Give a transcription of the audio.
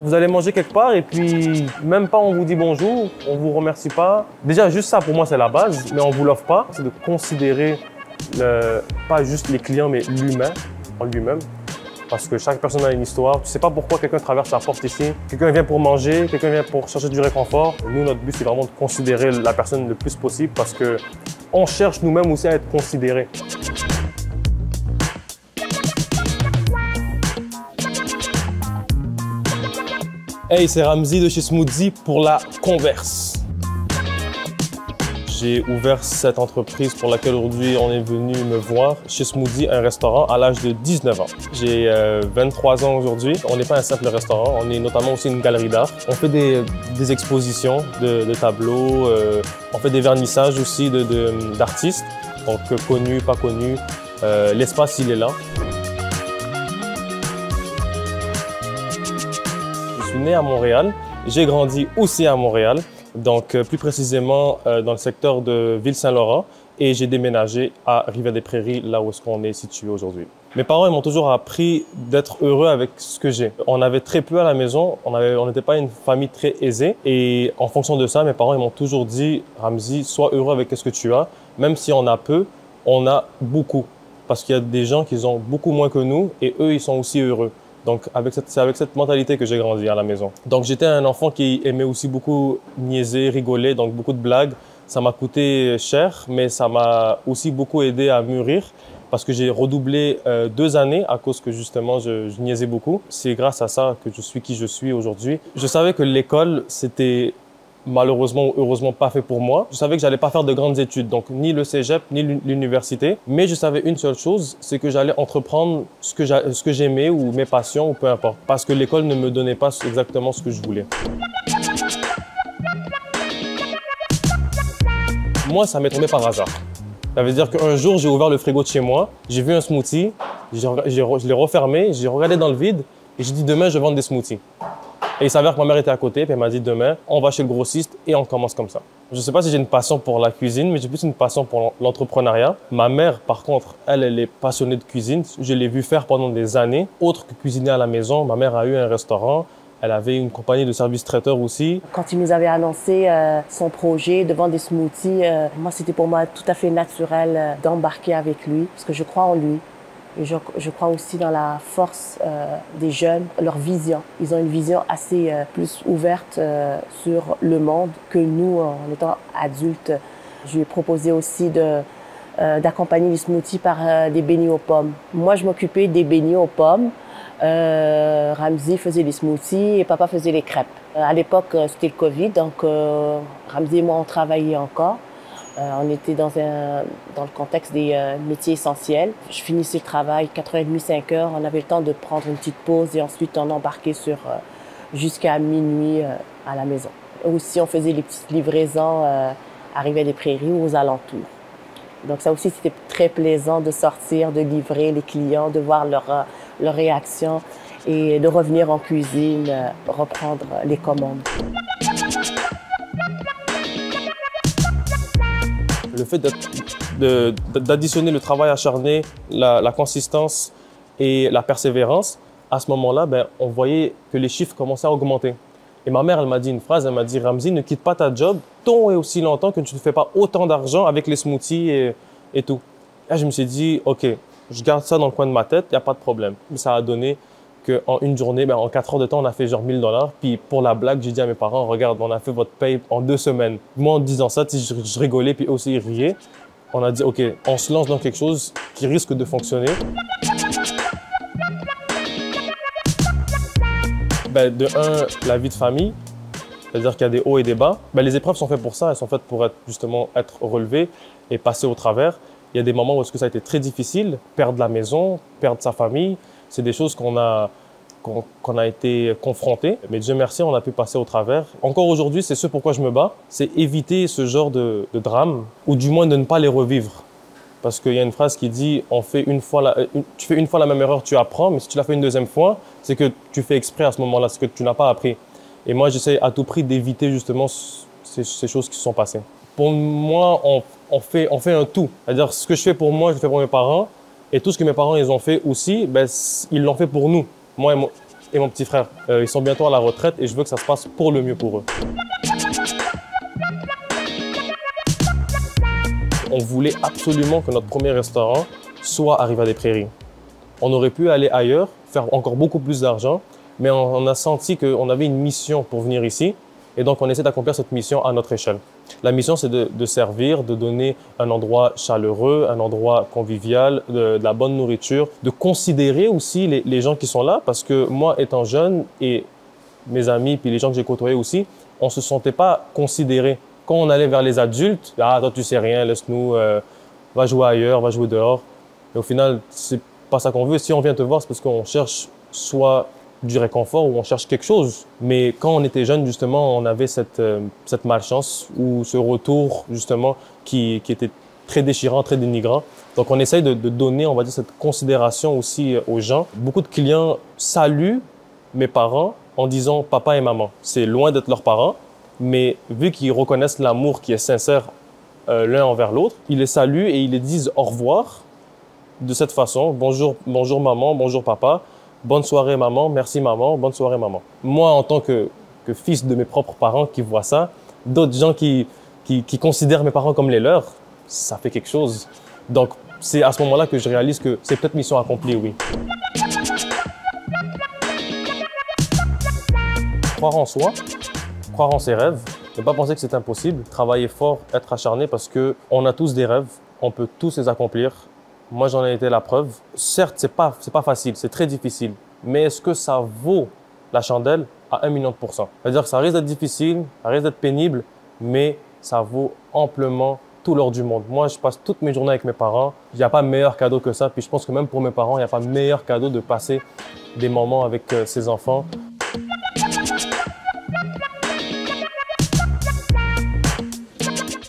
Vous allez manger quelque part et puis même pas on vous dit bonjour, on vous remercie pas. Déjà juste ça pour moi c'est la base, mais on vous l'offre pas. C'est de considérer pas juste les clients mais l'humain en lui-même. Parce que chaque personne a une histoire. Tu sais pas pourquoi quelqu'un traverse la porte ici. Quelqu'un vient pour manger, quelqu'un vient pour chercher du réconfort. Nous, notre but, c'est vraiment de considérer la personne le plus possible parce que on cherche nous-mêmes aussi à être considérés. Hey, c'est Ramzi de chez Smoothie pour la Converse. J'ai ouvert cette entreprise pour laquelle aujourd'hui on est venu me voir chez Smoothie, un restaurant à l'âge de 19 ans. J'ai 23 ans aujourd'hui. On n'est pas un simple restaurant, on est notamment aussi une galerie d'art. On fait des expositions de tableaux, on fait des vernissages aussi d'artistes, donc connus, pas connus. L'espace, il est là. Je suis né à Montréal, j'ai grandi aussi à Montréal. Donc, plus précisément dans le secteur de Ville-Saint-Laurent et j'ai déménagé à Rivière-des-Prairies, là où est-ce qu'on est situé aujourd'hui. Mes parents ils m'ont toujours appris d'être heureux avec ce que j'ai. On avait très peu à la maison, on n'était pas une famille très aisée et en fonction de ça, mes parents ils m'ont toujours dit « Ramzi, sois heureux avec ce que tu as, même si on a peu, on a beaucoup. » Parce qu'il y a des gens qui ont beaucoup moins que nous et eux, ils sont aussi heureux. Donc, c'est avec cette mentalité que j'ai grandi à la maison. Donc, j'étais un enfant qui aimait aussi beaucoup niaiser, rigoler, donc beaucoup de blagues. Ça m'a coûté cher, mais ça m'a aussi beaucoup aidé à mûrir parce que j'ai redoublé 2 années à cause que justement, je niaisais beaucoup. C'est grâce à ça que je suis qui je suis aujourd'hui. Je savais que l'école, c'était malheureusement ou heureusement pas fait pour moi. Je savais que j'allais pas faire de grandes études, donc ni le cégep, ni l'université. Mais je savais une seule chose, c'est que j'allais entreprendre ce que j'aimais ou mes passions ou peu importe. Parce que l'école ne me donnait pas exactement ce que je voulais. Moi, ça m'est tombé par hasard. Ça veut dire qu'un jour, j'ai ouvert le frigo de chez moi, j'ai vu un smoothie, je l'ai refermé, j'ai regardé dans le vide et j'ai dit demain, je vais vendre des smoothies. Et il s'avère que ma mère était à côté, puis elle m'a dit demain, on va chez le grossiste et on commence comme ça. Je ne sais pas si j'ai une passion pour la cuisine, mais j'ai plus une passion pour l'entrepreneuriat. Ma mère, par contre, elle est passionnée de cuisine. Je l'ai vue faire pendant des années. Autre que cuisiner à la maison, ma mère a eu un restaurant. Elle avait une compagnie de services traiteurs aussi. Quand il nous avait annoncé son projet de vendre des smoothies, moi, c'était pour moi tout à fait naturel d'embarquer avec lui, parce que je crois en lui. Et je crois aussi dans la force des jeunes, leur vision. Ils ont une vision assez plus ouverte sur le monde que nous, en étant adultes. Je lui ai proposé aussi d'accompagner les smoothies par des beignets aux pommes. Moi, je m'occupais des beignets aux pommes. Ramzi faisait les smoothies et papa faisait les crêpes. À l'époque, c'était le Covid, donc Ramzi et moi, on travaillait encore. On était dans le contexte des métiers essentiels. Je finissais le travail 4h30, 5h. On avait le temps de prendre une petite pause et ensuite on embarquait jusqu'à minuit à la maison. Aussi, on faisait les petites livraisons à Rivière-des-Prairies ou aux alentours. Donc ça aussi, c'était très plaisant de sortir, de livrer les clients, de voir leur réaction et de revenir en cuisine, reprendre les commandes. Le fait d'additionner le travail acharné, la consistance et la persévérance, à ce moment-là, on voyait que les chiffres commençaient à augmenter. Et ma mère, elle m'a dit une phrase, elle m'a dit « Ramzi, ne quitte pas ta job tant et aussi longtemps que tu ne fais pas autant d'argent avec les smoothies et tout. » Là, je me suis dit « Ok, je garde ça dans le coin de ma tête, il n'y a pas de problème. » Ça a donné qu'en une journée, en 4 heures de temps, on a fait genre 1000 $. Puis pour la blague, j'ai dit à mes parents, regarde, on a fait votre paye en 2 semaines. Moi, en disant ça, je rigolais, puis aussi ils riaient. On a dit, OK, on se lance dans quelque chose qui risque de fonctionner. De un, la vie de famille, c'est-à-dire qu'il y a des hauts et des bas. Les épreuves sont faites pour ça, elles sont faites pour être relevées et passer au travers. Il y a des moments où ça a été très difficile, perdre la maison, perdre sa famille. C'est des choses qu'on a été confrontés, mais Dieu merci, on a pu passer au travers. Encore aujourd'hui, c'est ce pourquoi je me bats, c'est éviter ce genre de drame, ou du moins de ne pas les revivre. Parce qu'il y a une phrase qui dit, tu fais une fois la même erreur, tu apprends, mais si tu la fais une deuxième fois, c'est que tu fais exprès à ce moment-là, c'est que tu n'as pas appris. Et moi, j'essaie à tout prix d'éviter justement ces choses qui se sont passées. Pour moi, on fait un tout. C'est-à-dire, ce que je fais pour moi, je le fais pour mes parents. Et tout ce que mes parents ils ont fait aussi, ils l'ont fait pour nous. Moi et mon petit frère. Ils sont bientôt à la retraite et je veux que ça se passe pour le mieux pour eux. On voulait absolument que notre premier restaurant soit à Riverdez-Prairies. On aurait pu aller ailleurs, faire encore beaucoup plus d'argent, mais on a senti qu'on avait une mission pour venir ici et donc on essaie d'accomplir cette mission à notre échelle. La mission, c'est de servir, de donner un endroit chaleureux, un endroit convivial, de la bonne nourriture, de considérer aussi les gens qui sont là parce que moi, étant jeune et mes amis puis les gens que j'ai côtoyés aussi, on ne se sentait pas considérés. Quand on allait vers les adultes, « Ah, toi, tu sais rien, laisse-nous, va jouer ailleurs, va jouer dehors. » Et au final, c'est pas ça qu'on veut. Si on vient te voir, c'est parce qu'on cherche soit du réconfort ou on cherche quelque chose. Mais quand on était jeune, justement, on avait cette malchance ou ce retour, justement, qui était très déchirant, très dénigrant. Donc, on essaye de donner, on va dire, cette considération aussi aux gens. Beaucoup de clients saluent mes parents en disant « papa et maman ». C'est loin d'être leurs parents, mais vu qu'ils reconnaissent l'amour qui est sincère l'un envers l'autre, ils les saluent et ils les disent au revoir de cette façon. Bonjour, bonjour maman, bonjour papa, bonne soirée maman, merci maman, bonne soirée maman. Moi, en tant que fils de mes propres parents qui voient ça, d'autres gens qui considèrent mes parents comme les leurs, ça fait quelque chose. Donc, c'est à ce moment-là que je réalise que c'est peut-être mission accomplie, oui. Croire en soi, croire en ses rêves, ne pas penser que c'est impossible, travailler fort, être acharné parce qu'on a tous des rêves, on peut tous les accomplir. Moi, j'en ai été la preuve. Certes, c'est pas facile, c'est très difficile, mais est-ce que ça vaut la chandelle à 1 million de %? C'est-à-dire que ça risque d'être difficile, ça risque d'être pénible, mais ça vaut amplement tout l'or du monde. Moi, je passe toutes mes journées avec mes parents. Il n'y a pas meilleur cadeau que ça. Puis je pense que même pour mes parents, il n'y a pas meilleur cadeau de passer des moments avec ses enfants.